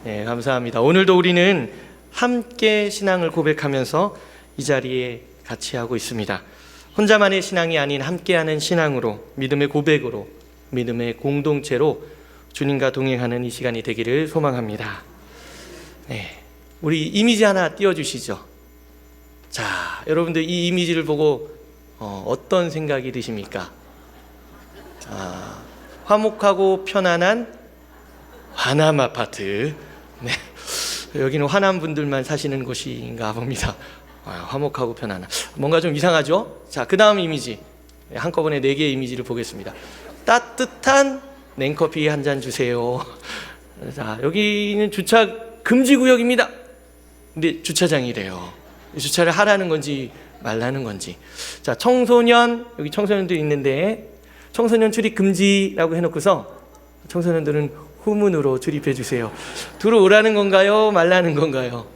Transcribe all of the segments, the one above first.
네, 감사합니다. 오늘도 우리는 함께 신앙을 고백하면서 이 자리에 같이 하고 있습니다. 혼자만의 신앙이 아닌 함께하는 신앙으로, 믿음의 고백으로, 믿음의 공동체로 주님과 동행하는 이 시간이 되기를 소망합니다. 네, 우리 이미지 하나 띄워주시죠. 자, 여러분들 이 이미지를 보고 어떤 생각이 드십니까? 화목하고 편안한 화남 아파트. 네, 여기는 화남 분들만 사시는 곳인가 봅니다. 화목하고 편안한. 뭔가 좀 이상하죠? 자, 그 다음 이미지. 한꺼번에 4개의 이미지를 보겠습니다. 따뜻한 냉커피 한 잔 주세요. 자, 여기는 주차 금지구역입니다. 근데 주차장이래요. 주차를 하라는 건지 말라는 건지. 자, 청소년, 여기 청소년들 있는데 청소년 출입 금지라고 해놓고서 청소년들은 후문으로 출입해 주세요. 들어오라는 건가요? 말라는 건가요?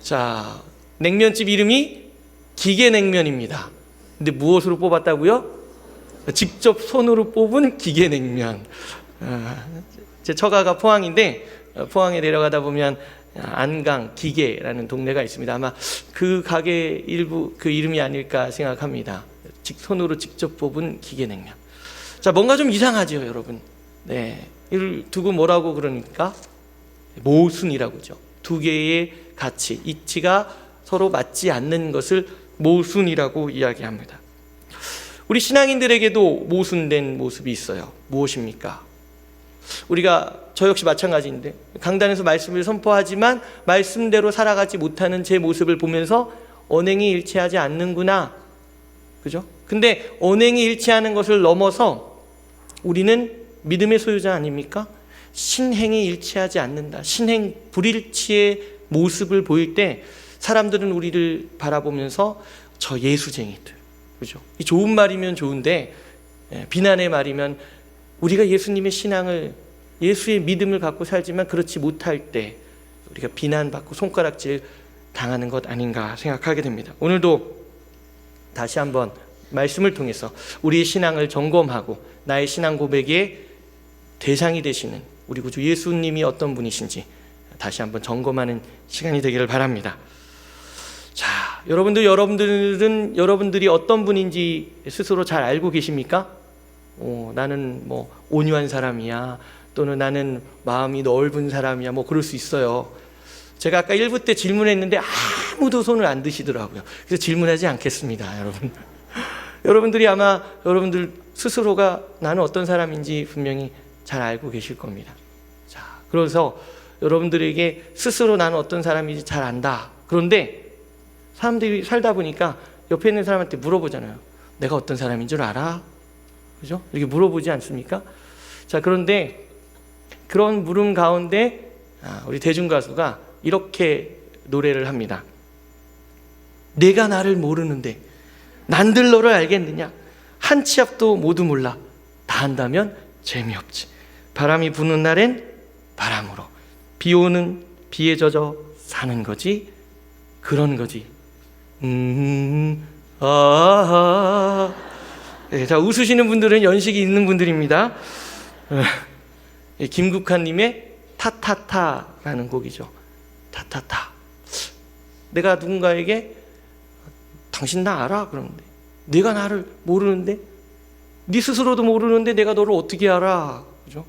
자, 냉면집 이름이 기계냉면입니다. 근데 무엇으로 뽑았다고요? 직접 손으로 뽑은 기계냉면. 제 처가가 포항인데 포항에 내려가다 보면 안강 기계라는 동네가 있습니다. 아마 그 가게 일부 그 이름이 아닐까 생각합니다. 손으로 직접 뽑은 기계냉면. 자, 뭔가 좀 이상하죠, 여러분. 네, 이를 두고 뭐라고 그러니까 모순이라고 하죠. 두 개의 가치, 이치가 서로 맞지 않는 것을 모순이라고 이야기합니다. 우리 신앙인들에게도 모순된 모습이 있어요. 무엇입니까? 저 역시 마찬가지인데 강단에서 말씀을 선포하지만 말씀대로 살아가지 못하는 제 모습을 보면서 언행이 일치하지 않는구나. 그죠? 근데 언행이 일치하는 것을 넘어서 우리는 믿음의 소유자 아닙니까? 신행이 일치하지 않는다. 신행 불일치의 모습을 보일 때 사람들은 우리를 바라보면서 저 예수쟁이들. 그죠? 이 좋은 말이면 좋은데 비난의 말이면 우리가 예수님의 신앙을, 예수의 믿음을 갖고 살지만 그렇지 못할 때 우리가 비난받고 손가락질 당하는 것 아닌가 생각하게 됩니다. 오늘도 다시 한번 말씀을 통해서 우리의 신앙을 점검하고 나의 신앙 고백의 대상이 되시는 우리 구주 예수님이 어떤 분이신지 다시 한번 점검하는 시간이 되기를 바랍니다. 자, 여러분들은 여러분들이 어떤 분인지 스스로 잘 알고 계십니까? 나는 뭐 온유한 사람이야, 또는 나는 마음이 넓은 사람이야, 뭐 그럴 수 있어요. 제가 아까 1부 때 질문했는데 아무도 손을 안 드시더라고요. 그래서 질문하지 않겠습니다, 여러분. 여러분들이 아마 여러분들 스스로가 나는 어떤 사람인지 분명히 잘 알고 계실 겁니다. 자, 그래서 여러분들에게 스스로 나는 어떤 사람인지 잘 안다. 그런데 사람들이 살다 보니까 옆에 있는 사람한테 물어보잖아요. 내가 어떤 사람인 줄 알아? 그죠? 이렇게 물어보지 않습니까? 자, 그런데 그런 물음 가운데 우리 대중가수가 이렇게 노래를 합니다. 내가 나를 모르는데 난들 너를 알겠느냐? 한 치 앞도 모두 몰라. 다 안다면 재미없지. 바람이 부는 날엔 바람으로, 비 오는 비에 젖어 사는 거지. 그런 거지. 네, 자, 웃으시는 분들은 연식이 있는 분들입니다. 김국환님의 타타타라는 곡이죠. 타타타. 내가 누군가에게 당신 나 알아? 그러는데 내가 나를 모르는데, 네 스스로도 모르는데 내가 너를 어떻게 알아? 그죠?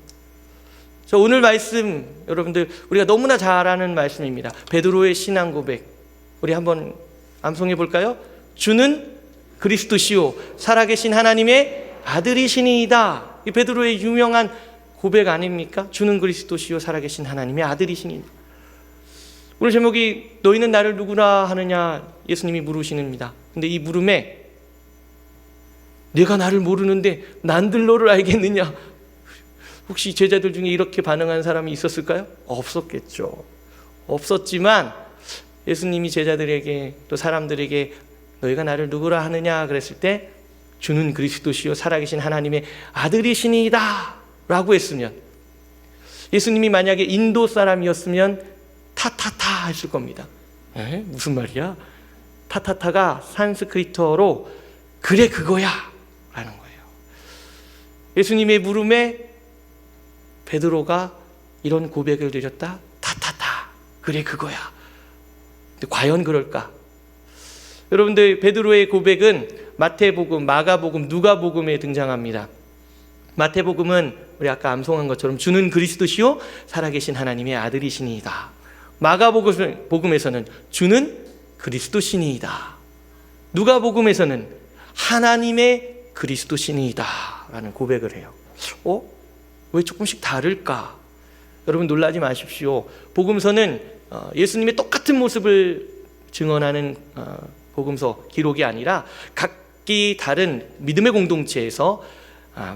자, 오늘 말씀 여러분들 우리가 너무나 잘 아는 말씀입니다. 베드로의 신앙 고백. 우리 한번 암송해 볼까요? 주는 그리스도시요 살아계신 하나님의 아들이시니이다. 이 베드로의 유명한 고백 아닙니까? 주는 그리스도시요 살아계신 하나님의 아들이시니이다. 오늘 제목이 너희는 나를 누구라 하느냐 예수님이 물으시는입니다. 근데 이 물음에 내가 나를 모르는데 난들 너를 알겠느냐? 혹시 제자들 중에 이렇게 반응한 사람이 있었을까요? 없었겠죠. 없었지만 예수님이 제자들에게 또 사람들에게 너희가 나를 누구라 하느냐 그랬을 때 주는 그리스도시요 살아계신 하나님의 아들이시니이다 라고 했으면, 예수님이 만약에 인도 사람이었으면 타타타 했을 겁니다. 무슨 말이야? 타타타가 산스크리트어로 그래 그거야 라는 거예요. 예수님의 물음에 베드로가 이런 고백을 드렸다. 타타타. 그래, 그거야. 근데 과연 그럴까? 여러분들, 베드로의 고백은 마태복음, 마가복음, 누가복음에 등장합니다. 마태복음은 우리 아까 암송한 것처럼 주는 그리스도시요 살아계신 하나님의 아들이시니이다. 마가복음에서는 주는 그리스도시니이다. 누가복음에서는 하나님의 그리스도시니이다 라는 고백을 해요. 왜 조금씩 다를까? 여러분 놀라지 마십시오. 복음서는 예수님의 똑같은 모습을 증언하는 복음서 기록이 아니라 각기 다른 믿음의 공동체에서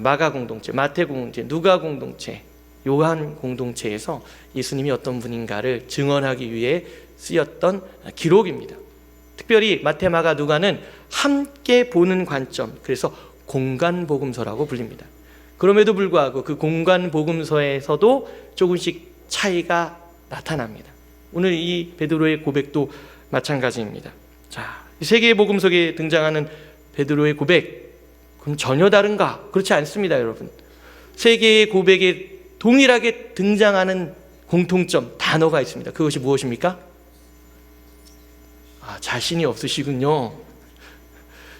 마가 공동체, 마태 공동체, 누가 공동체, 요한 공동체에서 예수님이 어떤 분인가를 증언하기 위해 쓰였던 기록입니다. 특별히 마태, 마가, 누가는 함께 보는 관점, 그래서 공간 복음서라고 불립니다. 그럼에도 불구하고 그 공간 복음서에서도 조금씩 차이가 나타납니다. 오늘 이 베드로의 고백도 마찬가지입니다. 자, 세 개의 복음 속에 등장하는 베드로의 고백, 그럼 전혀 다른가? 그렇지 않습니다, 여러분. 세 개의 고백에 동일하게 등장하는 공통점, 단어가 있습니다. 그것이 무엇입니까? 자신이 없으시군요.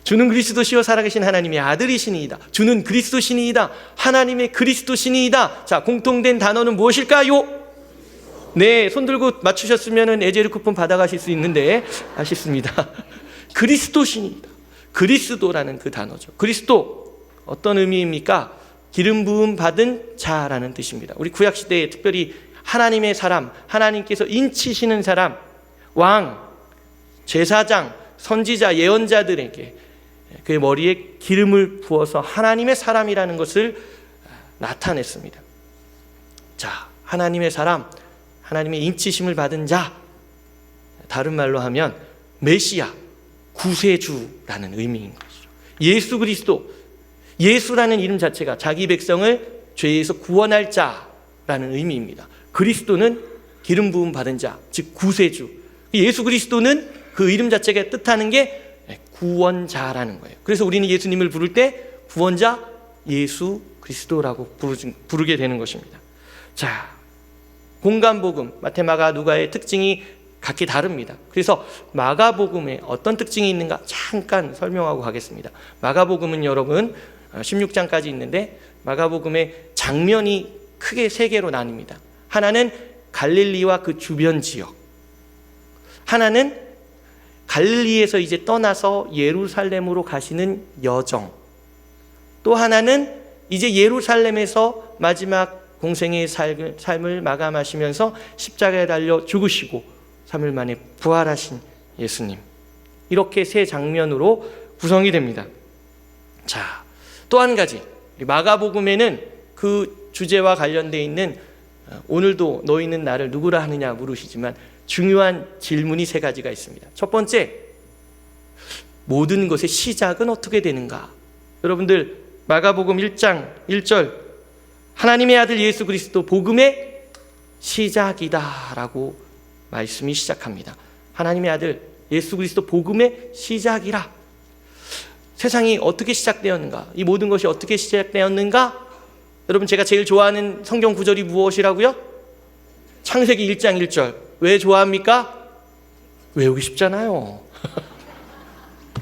주는 그리스도시요 살아계신 하나님의 아들이시니이다. 주는 그리스도시니이다. 하나님의 그리스도시니이다. 자, 공통된 단어는 무엇일까요? 네, 손 들고 맞추셨으면 에제르 쿠폰 받아가실 수 있는데 아쉽습니다. 그리스도시니이다. 그리스도라는 그 단어죠. 그리스도, 어떤 의미입니까? 기름 부음 받은 자라는 뜻입니다. 우리 구약시대에 특별히 하나님의 사람, 하나님께서 인치시는 사람, 왕, 제사장, 선지자, 예언자들에게 그의 머리에 기름을 부어서 하나님의 사람이라는 것을 나타냈습니다. 자, 하나님의 사람, 하나님의 인치심을 받은 자, 다른 말로 하면 메시아, 구세주라는 의미인 것이죠. 예수 그리스도, 예수라는 이름 자체가 자기 백성을 죄에서 구원할 자라는 의미입니다. 그리스도는 기름 부음 받은 자, 즉 구세주. 예수 그리스도는 그 이름 자체가 뜻하는 게 구원자라는 거예요. 그래서 우리는 예수님을 부를 때 구원자 예수 그리스도라고 부르게 되는 것입니다. 자, 공간복음, 마태, 마가, 누가의 특징이 각기 다릅니다. 그래서 마가복음에 어떤 특징이 있는가 잠깐 설명하고 가겠습니다. 마가복음은 여러분 16장까지 있는데 마가복음의 장면이 크게 세 개로 나뉩니다. 하나는 갈릴리와 그 주변 지역, 하나는 갈릴리에서 이제 떠나서 예루살렘으로 가시는 여정, 또 하나는 이제 예루살렘에서 마지막 공생의 삶을 마감하시면서 십자가에 달려 죽으시고 3일 만에 부활하신 예수님. 이렇게 세 장면으로 구성이 됩니다. 자, 또 한 가지, 마가복음에는 그 주제와 관련되어 있는 오늘도 너희는 나를 누구라 하느냐 물으시지만 중요한 질문이 세 가지가 있습니다. 첫 번째, 모든 것의 시작은 어떻게 되는가? 여러분들 마가복음 1장 1절, 하나님의 아들 예수 그리스도 복음의 시작이다 라고 말씀이 시작합니다. 하나님의 아들 예수 그리스도 복음의 시작이라. 세상이 어떻게 시작되었는가? 이 모든 것이 어떻게 시작되었는가? 여러분, 제가 제일 좋아하는 성경 구절이 무엇이라고요? 창세기 1장 1절. 왜 좋아합니까? 외우기 쉽잖아요.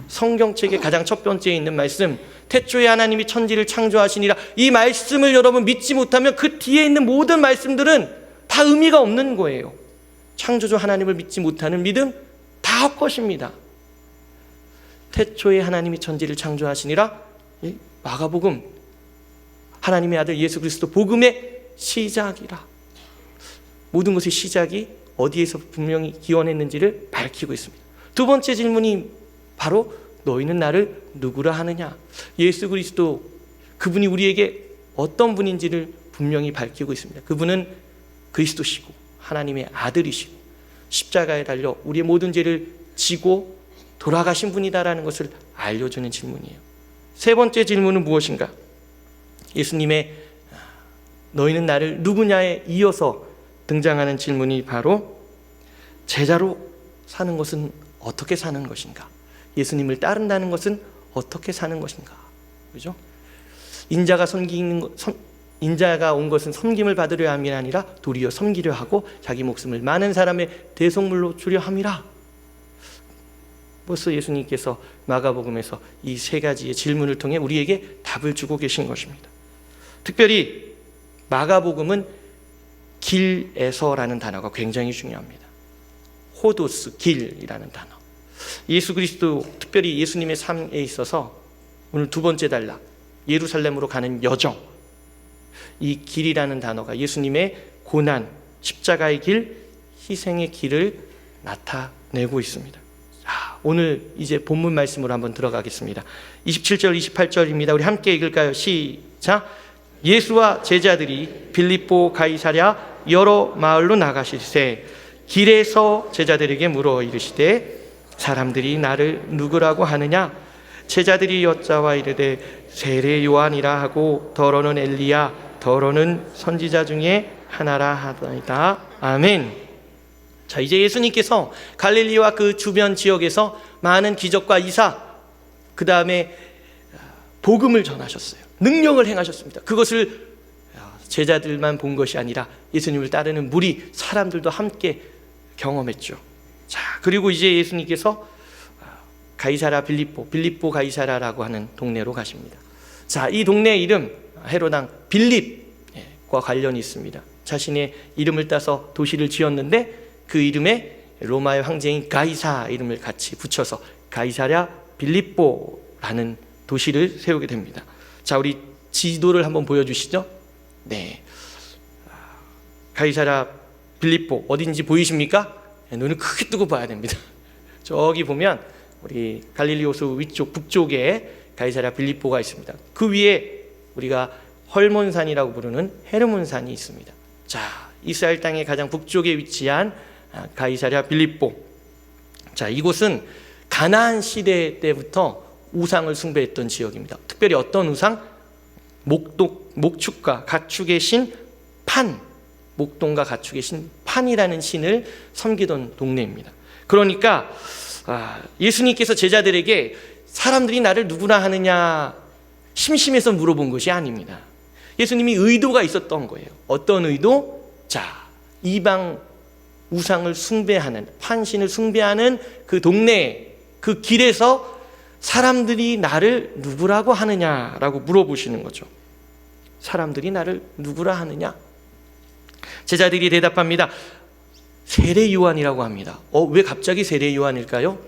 성경책의 가장 첫 번째에 있는 말씀, 태초에 하나님이 천지를 창조하시니라. 이 말씀을 여러분 믿지 못하면 그 뒤에 있는 모든 말씀들은 다 의미가 없는 거예요. 창조주 하나님을 믿지 못하는 믿음 다 헛것입니다. 태초에 하나님이 천지를 창조하시니라. 마가복음, 하나님의 아들 예수 그리스도 복음의 시작이라. 모든 것의 시작이 어디에서 분명히 기원했는지를 밝히고 있습니다. 두 번째 질문이 바로 너희는 나를 누구라 하느냐? 예수 그리스도, 그분이 우리에게 어떤 분인지를 분명히 밝히고 있습니다. 그분은 그리스도시고 하나님의 아들이시고 십자가에 달려 우리의 모든 죄를 지고 돌아가신 분이다라는 것을 알려주는 질문이에요. 세 번째 질문은 무엇인가? 예수님의 너희는 나를 누구냐에 이어서 등장하는 질문이 바로 제자로 사는 것은 어떻게 사는 것인가? 예수님을 따른다는 것은 어떻게 사는 것인가? 그죠? 인자가 인자가 온 것은 섬김을 받으려 함이 아니라 도리어 섬기려 하고 자기 목숨을 많은 사람의 대속물로 주려 함이라. 벌써 예수님께서 마가복음에서 이 세 가지의 질문을 통해 우리에게 답을 주고 계신 것입니다. 특별히 마가복음은 길에서라는 단어가 굉장히 중요합니다. 호도스, 길이라는 단어. 예수 그리스도, 특별히 예수님의 삶에 있어서 오늘 두 번째 단락, 예루살렘으로 가는 여정, 이 길이라는 단어가 예수님의 고난, 십자가의 길, 희생의 길을 나타내고 있습니다. 자, 오늘 이제 본문 말씀으로 한번 들어가겠습니다. 27절, 28절입니다. 우리 함께 읽을까요? 시작. 예수와 제자들이 빌립보 가이사랴 여러 마을로 나가실새 길에서 제자들에게 물어 이르시되 사람들이 나를 누구라고 하느냐? 제자들이 여짜와 이르되 세례 요한이라 하고 더러는 엘리야 더러는 선지자 중에 하나라 하더이다. 아멘. 자, 이제 예수님께서 갈릴리와 그 주변 지역에서 많은 기적과 이사, 그 다음에 복음을 전하셨어요. 능력을 행하셨습니다. 그것을 제자들만 본 것이 아니라 예수님을 따르는 무리, 사람들도 함께 경험했죠. 자, 그리고 이제 예수님께서 가이사랴 빌립보 가이사랴라고 하는 동네로 가십니다. 자, 이 동네 이름 헤롯 왕 빌립과 관련이 있습니다. 자신의 이름을 따서 도시를 지었는데 그 이름에 로마의 황제인 가이사 이름을 같이 붙여서 가이사랴 빌립보라는 도시를 세우게 됩니다. 자, 우리 지도를 한번 보여주시죠. 네, 가이사랴 빌립보 어딘지 보이십니까? 눈을 크게 뜨고 봐야 됩니다. 저기 보면 우리 갈릴리 호수 위쪽 북쪽에 가이사랴 빌립보가 있습니다. 그 위에 우리가 헐몬산이라고 부르는 헤르몬산이 있습니다. 자, 이스라엘 땅의 가장 북쪽에 위치한 가이사랴 빌립보. 자, 이곳은 가나안 시대 때부터 우상을 숭배했던 지역입니다. 특별히 어떤 우상? 목축과 가축의 신 판, 목동과 가축의 신 판이라는 신을 섬기던 동네입니다. 그러니까 예수님께서 제자들에게 사람들이 나를 누구나 하느냐 심심해서 물어본 것이 아닙니다. 예수님이 의도가 있었던 거예요. 어떤 의도? 자, 이방 우상을 숭배하는, 판신을 숭배하는 그 동네, 그 길에서 사람들이 나를 누구라고 하느냐라고 물어보시는 거죠. 사람들이 나를 누구라 하느냐? 제자들이 대답합니다. 세례 요한이라고 합니다. 왜 갑자기 세례 요한일까요?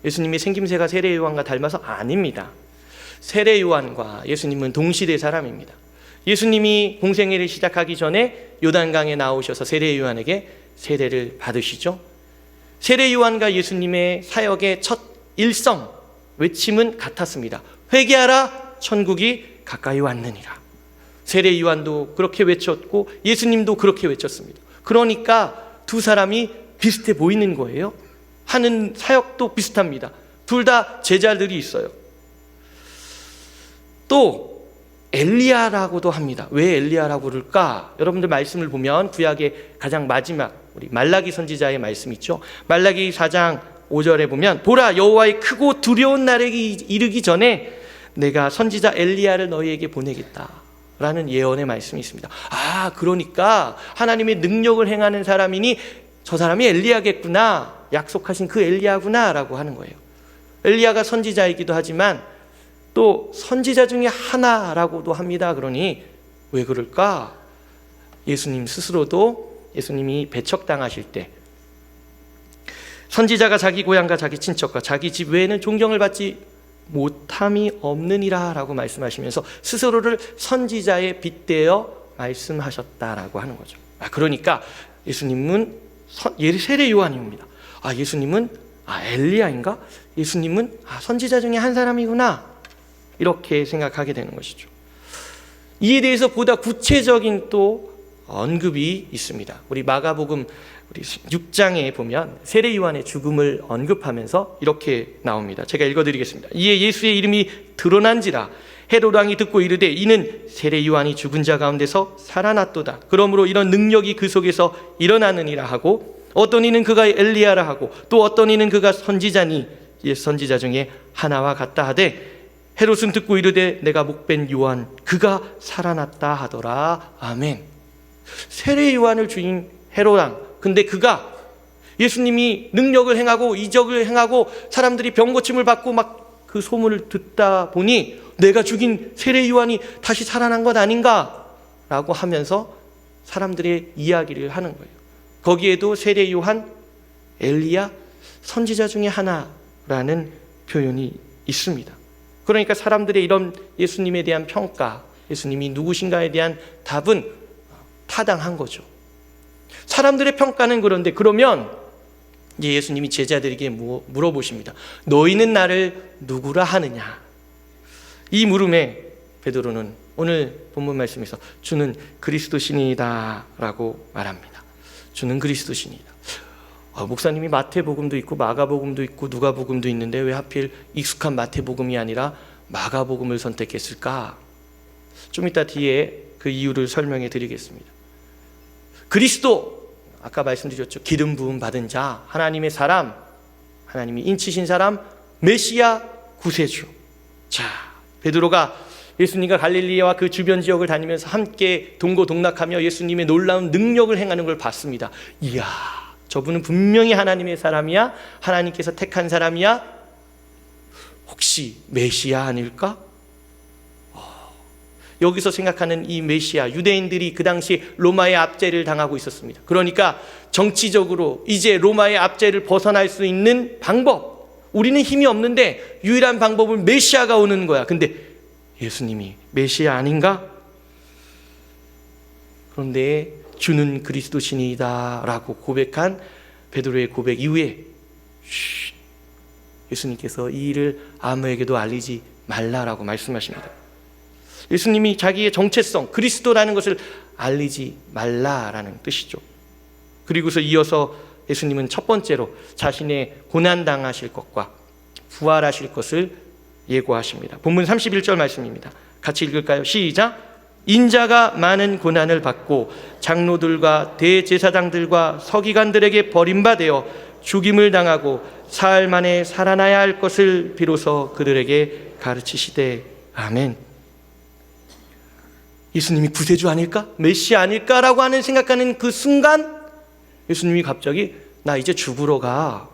예수님의 생김새가 세례 요한과 닮아서? 아닙니다. 세례 요한과 예수님은 동시대 사람입니다. 예수님이 공생애를 시작하기 전에 요단강에 나오셔서 세례 요한에게 세례를 받으시죠. 세례 요한과 예수님의 사역의 첫 일성 외침은 같았습니다. 회개하라, 천국이 가까이 왔느니라. 세례 요한도 그렇게 외쳤고 예수님도 그렇게 외쳤습니다. 그러니까 두 사람이 비슷해 보이는 거예요. 하는 사역도 비슷합니다. 둘 다 제자들이 있어요. 또 엘리야라고도 합니다. 왜 엘리야라고 그럴까? 여러분들 말씀을 보면 구약의 가장 마지막 우리 말라기 선지자의 말씀 있죠. 말라기 4장 5절에 보면 보라, 여호와의 크고 두려운 날에 이르기 전에 내가 선지자 엘리야를 너희에게 보내겠다 라는 예언의 말씀이 있습니다. 그러니까 하나님의 능력을 행하는 사람이니 저 사람이 엘리야겠구나, 약속하신 그 엘리야구나 라고 하는 거예요. 엘리야가 선지자이기도 하지만 또 선지자 중에 하나라고도 합니다. 그러니 왜 그럴까? 예수님 스스로도 예수님이 배척당하실 때 선지자가 자기 고향과 자기 친척과 자기 집 외에는 존경을 받지 못함이 없느니라 라고 말씀하시면서 스스로를 선지자에 빗대어 말씀하셨다라고 하는 거죠. 그러니까 예수님은 세례 요한입니다. 예수님은 엘리야인가? 예수님은 선지자 중에 한 사람이구나, 이렇게 생각하게 되는 것이죠. 이에 대해서 보다 구체적인 또 언급이 있습니다. 우리 마가복음 우리 6장에 보면 세례 요한의 죽음을 언급하면서 이렇게 나옵니다. 제가 읽어드리겠습니다. 이에 예수의 이름이 드러난지라 헤롯 왕이 듣고 이르되 이는 세례 요한이 죽은 자 가운데서 살아났도다. 그러므로 이런 능력이 그 속에서 일어나느니라 하고, 어떤 이는 그가 엘리야라 하고 또 어떤 이는 그가 선지자니 선지자 중에 하나와 같다 하되, 헤롯은 듣고 이르되 내가 목벤 요한 그가 살아났다 하더라. 아멘. 세례 요한을 주인 헤롯왕, 근데 그가 예수님이 능력을 행하고 이적을 행하고 사람들이 병 고침을 받고 막 그 소문을 듣다 보니 내가 죽인 세례 요한이 다시 살아난 것 아닌가 라고 하면서 사람들의 이야기를 하는 거예요. 거기에도 세례 요한, 엘리야, 선지자 중에 하나라는 표현이 있습니다. 그러니까 사람들의 이런 예수님에 대한 평가, 예수님이 누구신가에 대한 답은 타당한 거죠. 사람들의 평가는 그런데 그러면 이제 예수님이 제자들에게 물어보십니다. 너희는 나를 누구라 하느냐? 이 물음에 베드로는 오늘 본문 말씀에서 주는 그리스도시니이다 라고 말합니다. 주는 그리스도시니이다. 목사님이 마태복음도 있고 마가복음도 있고 누가복음도 있는데 왜 하필 익숙한 마태복음이 아니라 마가복음을 선택했을까? 좀 이따 뒤에 그 이유를 설명해 드리겠습니다. 그리스도, 아까 말씀드렸죠. 기름 부음 받은 자, 하나님의 사람, 하나님이 인치신 사람, 메시아, 구세주. 자, 베드로가 예수님과 갈릴리와 그 주변 지역을 다니면서 함께 동고동락하며 예수님의 놀라운 능력을 행하는 걸 봤습니다. 이야, 저분은 분명히 하나님의 사람이야? 하나님께서 택한 사람이야? 혹시 메시아 아닐까? 여기서 생각하는 이 메시아, 유대인들이 그 당시 로마의 압제를 당하고 있었습니다. 그러니까 정치적으로 이제 로마의 압제를 벗어날 수 있는 방법, 우리는 힘이 없는데 유일한 방법은 메시아가 오는 거야. 근데 예수님이 메시아 아닌가? 그런데 주는 그리스도시니이다 라고 고백한 베드로의 고백 이후에 예수님께서 이 일을 아무에게도 알리지 말라라고 말씀하십니다. 예수님이 자기의 정체성, 그리스도라는 것을 알리지 말라라는 뜻이죠. 그리고서 이어서 예수님은 첫 번째로 자신의 고난당하실 것과 부활하실 것을 예고하십니다. 본문 31절 말씀입니다. 같이 읽을까요? 시작! 인자가 많은 고난을 받고 장로들과 대제사장들과 서기관들에게 버림받아 죽임을 당하고 사흘 만에 살아나야 할 것을 비로소 그들에게 가르치시되. 아멘. 예수님이 구세주 아닐까? 메시아 아닐까라고 하는 생각하는 그 순간 예수님이 갑자기 나 이제 죽으러 가.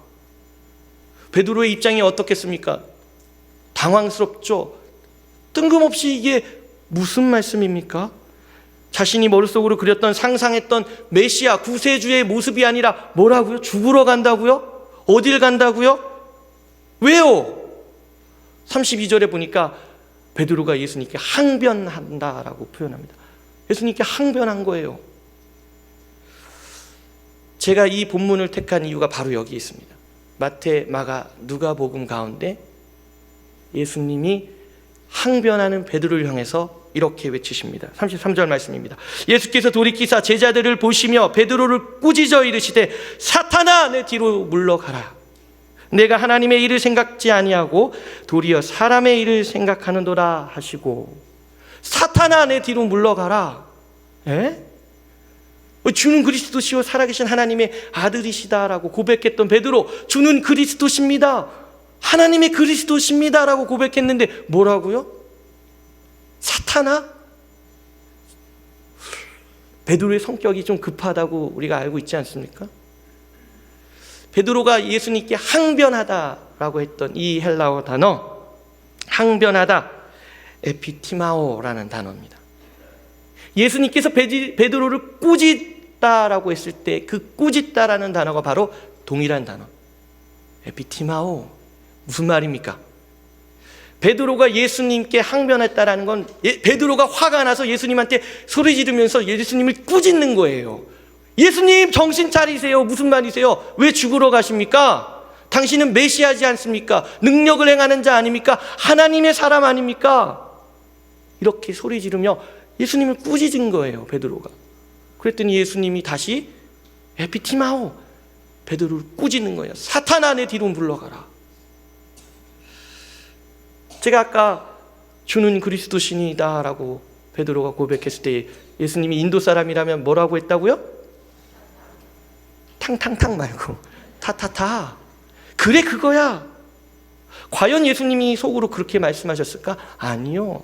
베드로의 입장이 어떻겠습니까? 당황스럽죠. 뜬금없이 이게 무슨 말씀입니까? 자신이 머릿속으로 그렸던 상상했던 메시아 구세주의 모습이 아니라 뭐라고요? 죽으러 간다고요? 어딜 간다고요? 왜요? 32절에 보니까 베드로가 예수님께 항변한다라고 표현합니다. 예수님께 항변한 거예요. 제가 이 본문을 택한 이유가 바로 여기 있습니다. 마태, 마가, 누가복음 가운데 예수님이 항변하는 베드로를 향해서 이렇게 외치십니다. 33절 말씀입니다. 예수께서 돌이키사 제자들을 보시며 베드로를 꾸짖어 이르시되 사탄아 내 뒤로 물러가라. 내가 하나님의 일을 생각지 아니하고 도리어 사람의 일을 생각하는도다 하시고. 사탄아 내 뒤로 물러가라. 에? 주는 그리스도시요 살아계신 하나님의 아들이시다라고 고백했던 베드로, 주는 그리스도십니다, 하나님의 그리스도십니다라고 고백했는데 뭐라고요? 사탄아? 베드로의 성격이 좀 급하다고 우리가 알고 있지 않습니까? 베드로가 예수님께 항변하다라고 했던 이 헬라어 단어, 항변하다, 에피티마오라는 단어입니다. 예수님께서 베드로를 꾸짖다라고 했을 때 그 꾸짖다라는 단어가 바로 동일한 단어, 에피티마오. 무슨 말입니까? 베드로가 예수님께 항변했다라는 건 베드로가 화가 나서 예수님한테 소리 지르면서 예수님을 꾸짖는 거예요. 예수님 정신 차리세요. 무슨 말이세요? 왜 죽으러 가십니까? 당신은 메시아지 않습니까? 능력을 행하는 자 아닙니까? 하나님의 사람 아닙니까? 이렇게 소리 지르며 예수님을 꾸짖은 거예요, 베드로가. 그랬더니 예수님이 다시 에피티마오, 베드로를 꾸짖는 거예요. 사탄아 내 뒤로 물러가라. 제가 아까 주는 그리스도시니다 라고 베드로가 고백했을 때 예수님이 인도 사람이라면 뭐라고 했다고요? 탕탕탕 말고 타타타. 그래 그거야. 과연 예수님이 속으로 그렇게 말씀하셨을까? 아니요.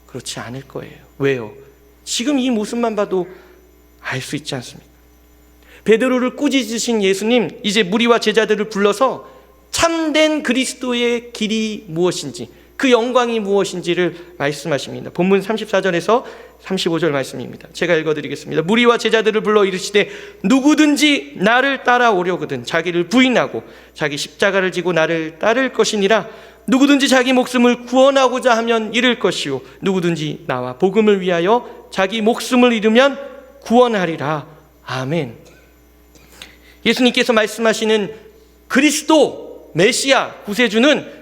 그렇지 않을 거예요. 왜요? 지금 이 모습만 봐도 알 수 있지 않습니까? 베드로를 꾸짖으신 예수님, 이제 무리와 제자들을 불러서 참된 그리스도의 길이 무엇인지, 그 영광이 무엇인지를 말씀하십니다. 본문 34절에서 35절 말씀입니다. 제가 읽어드리겠습니다. 무리와 제자들을 불러 이르시되 누구든지 나를 따라오려거든 자기를 부인하고 자기 십자가를 지고 나를 따를 것이니라. 누구든지 자기 목숨을 구원하고자 하면 잃을 것이요 누구든지 나와 복음을 위하여 자기 목숨을 잃으면 구원하리라. 아멘. 예수님께서 말씀하시는 그리스도, 메시아, 구세주는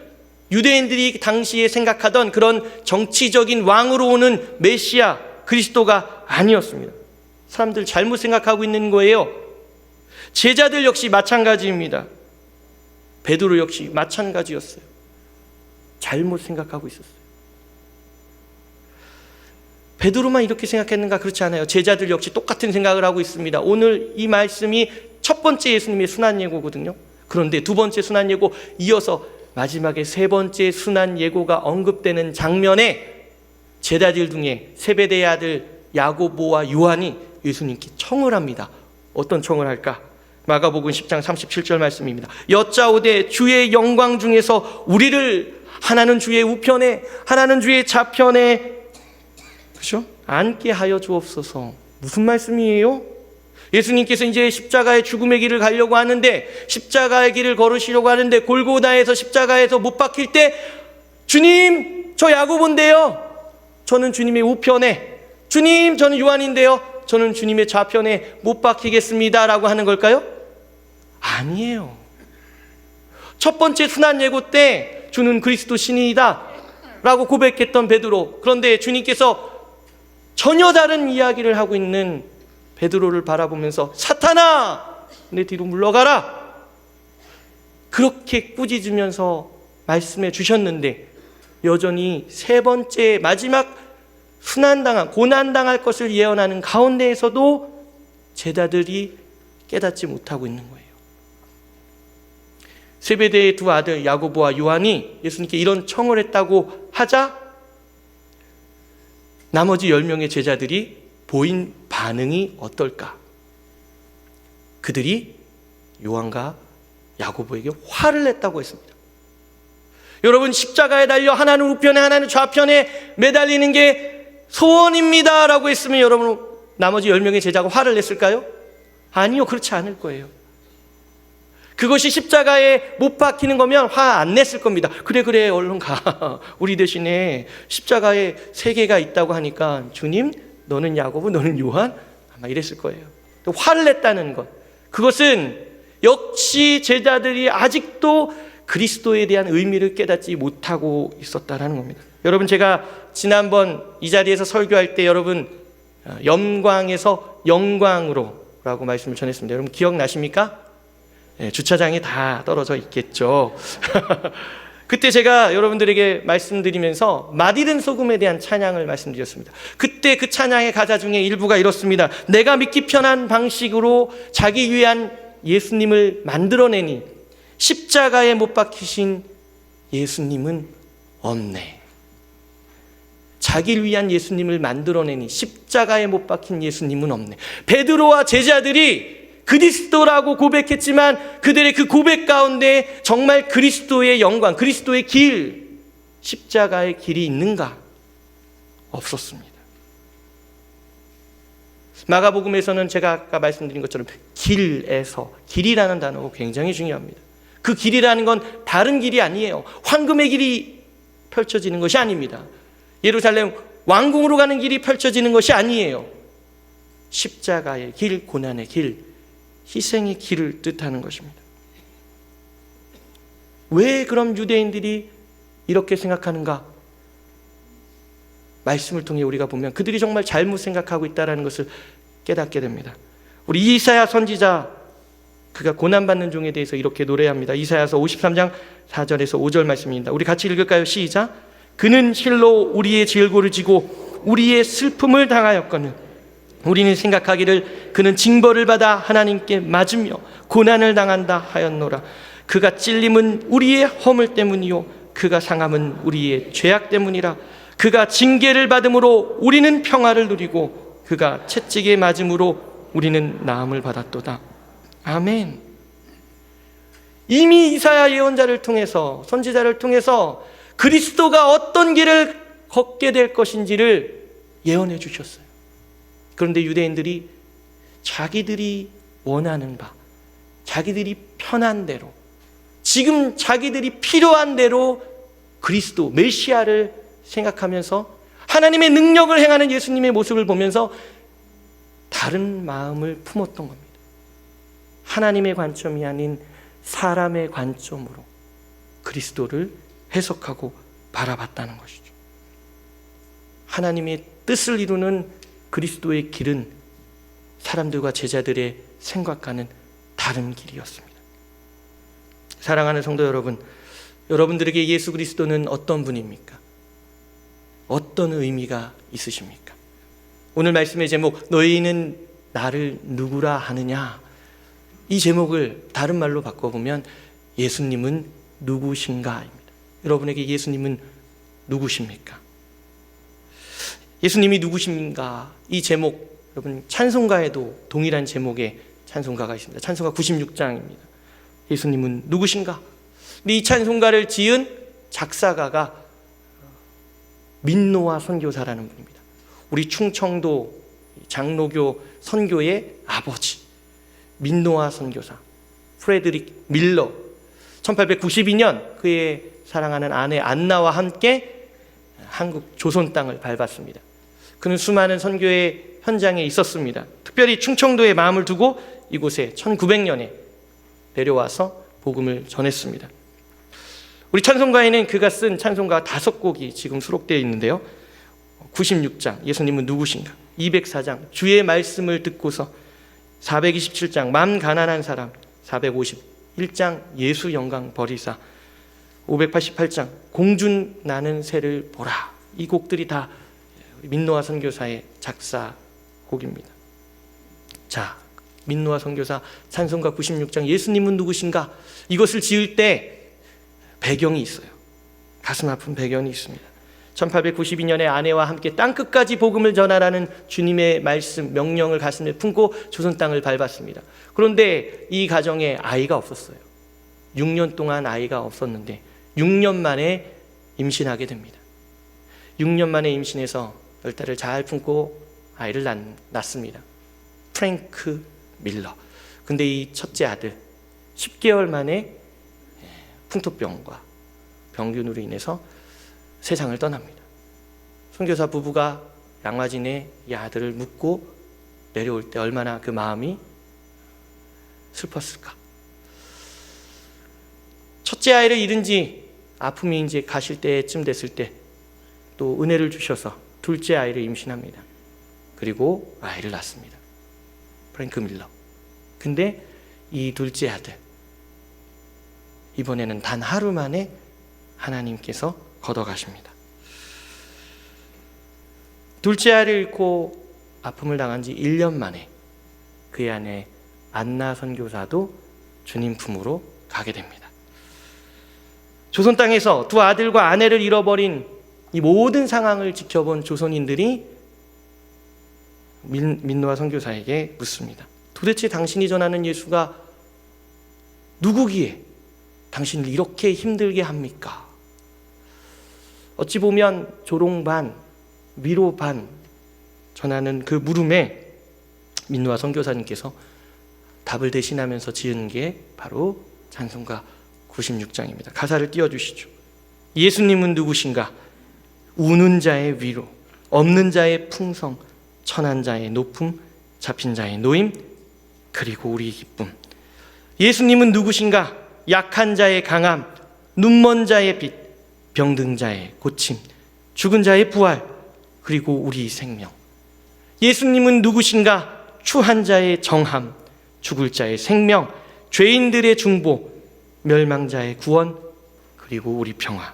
유대인들이 당시에 생각하던 그런 정치적인 왕으로 오는 메시아, 그리스도가 아니었습니다. 사람들 잘못 생각하고 있는 거예요. 제자들 역시 마찬가지입니다. 베드로 역시 마찬가지였어요. 잘못 생각하고 있었어요. 베드로만 이렇게 생각했는가? 그렇지 않아요. 제자들 역시 똑같은 생각을 하고 있습니다. 오늘 이 말씀이 첫 번째 예수님의 순환 예고거든요. 그런데 두 번째 순환 예고, 이어서 마지막에 세 번째 순환 예고가 언급되는 장면에 제자들 중에 세베대의 아들 야고보와 요한이 예수님께 청을 합니다. 어떤 청을 할까? 마가복음 10장 37절 말씀입니다. 여짜오되 주의 영광 중에서 우리를 하나는 주의 우편에 하나는 주의 좌편에, 그렇죠? 앉게 하여 주옵소서. 무슨 말씀이에요? 예수님께서 이제 십자가의 죽음의 길을 가려고 하는데, 십자가의 길을 걸으시려고 하는데, 골고다에서 십자가에서 못 박힐 때 주님, 저 야고보인데요, 저는 주님의 우편에, 주님, 저는 요한인데요, 저는 주님의 좌편에 못 박히겠습니다 라고 하는 걸까요? 아니에요. 첫 번째 순환 예고 때 주는 그리스도 신이다 라고 고백했던 베드로, 그런데 주님께서 전혀 다른 이야기를 하고 있는 베드로를 바라보면서 사탄아, 내 뒤로 물러가라, 그렇게 꾸짖으면서 말씀해 주셨는데, 여전히 세 번째 마지막 순환당한, 고난당할 것을 예언하는 가운데에서도 제자들이 깨닫지 못하고 있는 거예요. 세베대의 두 아들 야고보와 요한이 예수님께 이런 청을 했다고 하자 나머지 10명의 제자들이 보인 반응이 어떨까? 그들이 요한과 야고보에게 화를 냈다고 했습니다. 여러분, 십자가에 달려 하나는 우편에 하나는 좌편에 매달리는 게 소원입니다 라고 했으면 여러분, 나머지 10명의 제자가 화를 냈을까요? 아니요, 그렇지 않을 거예요. 그것이 십자가에 못 박히는 거면 화 안 냈을 겁니다. 그래 얼른 가. 우리 대신에 십자가에 3개가 있다고 하니까 주님, 너는 야고보, 너는 요한, 아마 이랬을 거예요. 또 화를 냈다는 것, 그것은 역시 제자들이 아직도 그리스도에 대한 의미를 깨닫지 못하고 있었다는 겁니다. 여러분, 제가 지난번 이 자리에서 설교할 때 여러분, 영광에서 영광으로 라고 말씀을 전했습니다. 여러분 기억나십니까? 네, 주차장에 다 떨어져 있겠죠. 그때 제가 여러분들에게 말씀드리면서 맛있는 소금에 대한 찬양을 말씀드렸습니다. 그때 그 찬양의 가사 중에 일부가 이렇습니다. 내가 믿기 편한 방식으로 자기 위한 예수님을 만들어내니 십자가에 못 박히신 예수님은 없네. 자기를 위한 예수님을 만들어내니 십자가에 못 박힌 예수님은 없네. 베드로와 제자들이 그리스도라고 고백했지만 그들의 그 고백 가운데 정말 그리스도의 영광, 그리스도의 길, 십자가의 길이 있는가? 없었습니다. 마가복음에서는 제가 아까 말씀드린 것처럼 길에서, 길이라는 단어가 굉장히 중요합니다. 그 길이라는 건 다른 길이 아니에요. 황금의 길이 펼쳐지는 것이 아닙니다. 예루살렘 왕궁으로 가는 길이 펼쳐지는 것이 아니에요. 십자가의 길, 고난의 길, 희생의 길을 뜻하는 것입니다. 왜 그럼 유대인들이 이렇게 생각하는가? 말씀을 통해 우리가 보면 그들이 정말 잘못 생각하고 있다는 것을 깨닫게 됩니다. 우리 이사야 선지자, 그가 고난받는 종에 대해서 이렇게 노래합니다. 이사야서 53장 4절에서 5절 말씀입니다. 우리 같이 읽을까요? 시작. 그는 실로 우리의 질고를 지고 우리의 슬픔을 당하였거늘 우리는 생각하기를 그는 징벌을 받아 하나님께 맞으며 고난을 당한다 하였노라. 그가 찔림은 우리의 허물 때문이요 그가 상함은 우리의 죄악 때문이라. 그가 징계를 받음으로 우리는 평화를 누리고 그가 채찍에 맞음으로 우리는 나음을 받았도다. 아멘. 이미 이사야 예언자를 통해서, 선지자를 통해서 그리스도가 어떤 길을 걷게 될 것인지를 예언해 주셨어요. 그런데 유대인들이 자기들이 원하는 바, 자기들이 편한 대로, 지금 자기들이 필요한 대로 그리스도, 메시아를 생각하면서 하나님의 능력을 행하는 예수님의 모습을 보면서 다른 마음을 품었던 겁니다. 하나님의 관점이 아닌 사람의 관점으로 그리스도를 해석하고 바라봤다는 것이죠. 하나님의 뜻을 이루는 그리스도의 길은 사람들과 제자들의 생각과는 다른 길이었습니다. 사랑하는 성도 여러분, 여러분들에게 예수 그리스도는 어떤 분입니까? 어떤 의미가 있으십니까? 오늘 말씀의 제목, 너희는 나를 누구라 하느냐? 이 제목을 다른 말로 바꿔보면 예수님은 누구신가입니다. 여러분에게 예수님은 누구십니까? 예수님이 누구신가? 이 제목, 여러분 찬송가에도 동일한 제목의 찬송가가 있습니다. 찬송가 96장입니다. 예수님은 누구신가? 이 찬송가를 지은 작사가가 민노아 선교사라는 분입니다. 우리 충청도 장로교 선교의 아버지 민노아 선교사 프레드릭 밀러, 1892년 그의 사랑하는 아내 안나와 함께 한국 조선 땅을 밟았습니다. 그는 수많은 선교의 현장에 있었습니다. 특별히 충청도에 마음을 두고 이곳에 1900년에 내려와서 복음을 전했습니다. 우리 찬송가에는 그가 쓴 찬송가 5곡이 지금 수록되어 있는데요. 96장 예수님은 누구신가, 204장 주의 말씀을 듣고서, 427장 맘 가난한 사람, 451장 예수 영광 버리사, 588장 공준 나는 새를 보라. 이 곡들이 다 민노아 선교사의 작사곡입니다. 자, 민노아 선교사 찬송가 96장 예수님은 누구신가, 이것을 지을 때 배경이 있어요. 가슴 아픈 배경이 있습니다. 1892년에 아내와 함께 땅끝까지 복음을 전하라는 주님의 말씀, 명령을 가슴에 품고 조선 땅을 밟았습니다. 그런데 이 가정에 아이가 없었어요. 6년 동안 아이가 없었는데 6년 만에 임신하게 됩니다. 6년 만에 임신해서 10달을 잘 품고 아이를 낳습니다. 프랭크 밀러. 근데 이 첫째 아들 10개월 만에 풍토병과 병균으로 인해서 세상을 떠납니다. 선교사 부부가 양화진에 이 아들을 묻고 내려올 때 얼마나 그 마음이 슬펐을까. 첫째 아이를 잃은 지 아픔이 이제 가실 때쯤 됐을 때 또 은혜를 주셔서 둘째 아이를 임신합니다. 그리고 아이를 낳습니다. 프랭크 밀러. 근데 이 둘째 아들, 이번에는 단 하루 만에 하나님께서 걷어가십니다. 둘째 아이를 잃고 아픔을 당한 지 1년 만에 그의 아내 안나 선교사도 주님 품으로 가게 됩니다. 조선 땅에서 두 아들과 아내를 잃어버린 이 모든 상황을 지켜본 조선인들이 민노아 선교사에게 묻습니다. 도대체 당신이 전하는 예수가 누구기에 당신을 이렇게 힘들게 합니까? 어찌 보면 조롱 반, 위로 반 전하는 그 물음에 민노아 선교사님께서 답을 대신하면서 지은 게 바로 찬송가 96장입니다. 가사를 띄워주시죠. 예수님은 누구신가? 우는 자의 위로, 없는 자의 풍성, 천한 자의 높음, 잡힌 자의 노임, 그리고 우리의 기쁨. 예수님은 누구신가? 약한 자의 강함, 눈먼 자의 빛, 병든 자의 고침, 죽은 자의 부활, 그리고 우리 생명. 예수님은 누구신가? 추한 자의 정함, 죽을 자의 생명, 죄인들의 중보, 멸망자의 구원, 그리고 우리 평화.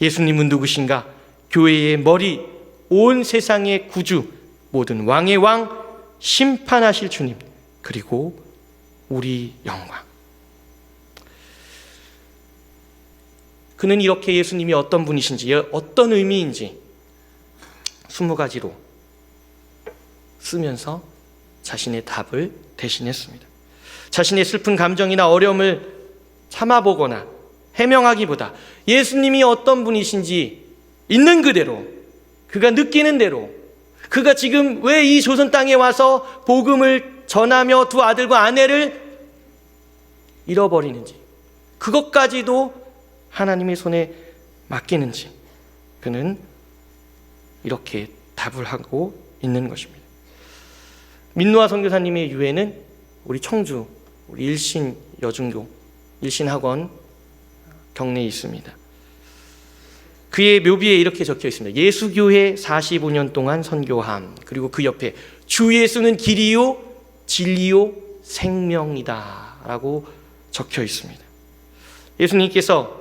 예수님은 누구신가? 교회의 머리, 온 세상의 구주, 모든 왕의 왕, 심판하실 주님, 그리고 우리 영광. 그는 이렇게 예수님이 어떤 분이신지, 어떤 의미인지 20가지로 쓰면서 자신의 답을 대신했습니다. 자신의 슬픈 감정이나 어려움을 참아보거나 해명하기보다 예수님이 어떤 분이신지 있는 그대로, 그가 느끼는 대로, 그가 지금 왜 이 조선 땅에 와서 복음을 전하며 두 아들과 아내를 잃어버리는지, 그것까지도 하나님의 손에 맡기는지 그는 이렇게 답을 하고 있는 것입니다. 민노아 선교사님의 유해는 우리 청주, 우리 일신 여중교, 일신학원 경내에 있습니다. 그의 묘비에 이렇게 적혀 있습니다. 예수교회 45년 동안 선교함. 그리고 그 옆에 주 예수는 길이요 진리요 생명이다 라고 적혀 있습니다. 예수님께서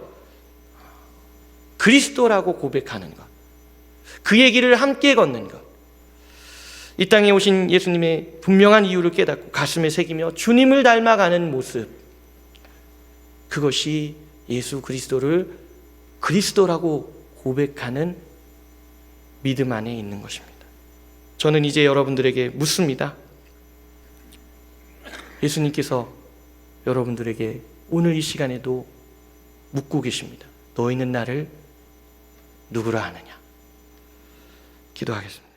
그리스도라고 고백하는 것, 그의 길을 함께 걷는 것, 이 땅에 오신 예수님의 분명한 이유를 깨닫고 가슴에 새기며 주님을 닮아가는 모습, 그것이 예수 그리스도를 그리스도라고 고백하는 믿음 안에 있는 것입니다. 저는 이제 여러분들에게 묻습니다. 예수님께서 여러분들에게 오늘 이 시간에도 묻고 계십니다. 너희는 나를 누구라 하느냐? 기도하겠습니다.